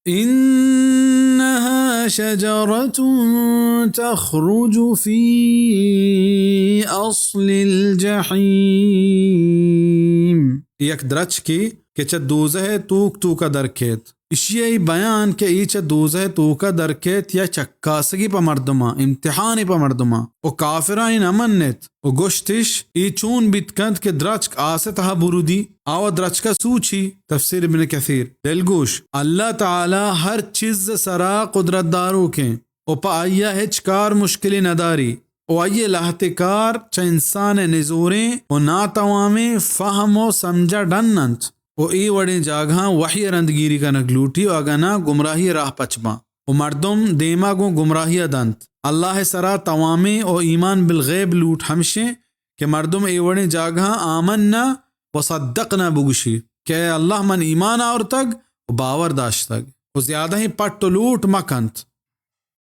إنها شجرة تخرج في أصل الجحيم. یک درچ کی کہ چا دوزہ توک توکا درکیت. اشیائی بیان کہ ای چا دوزہ توکا درکیت یا چکاسگی پا مردما، امتحانی پا مردما. او کافرائن امنت او گشتش ای چون بیتکند کہ درچک آسے تہا برودی آو درچکا سوچی. تفسیر ابن کثیر. دلگوش اللہ تعالی ہر چیز سرا قدرت دارو کے او پا آیا ہچ کار مشکلی نداری او آئیے لاہتکار چا انسان نزوریں او ناتوامیں فہم و سمجھا ڈننت او ای وڑیں جاگہاں وحی رندگیری کا نگلوٹی او اگنا گمراہی راہ پچما او مردم دیما گو گمراہی دنت. اللہ سرا توامیں او ایمان بالغیب لوٹ ہمشیں کہ مردم ای وڑیں جاگہاں آمنا و صدقنا بگوشی کہ اللہ من ایمان اور تگ و باور داشتگ او زیادہ ہی پٹ لوٹ مکنت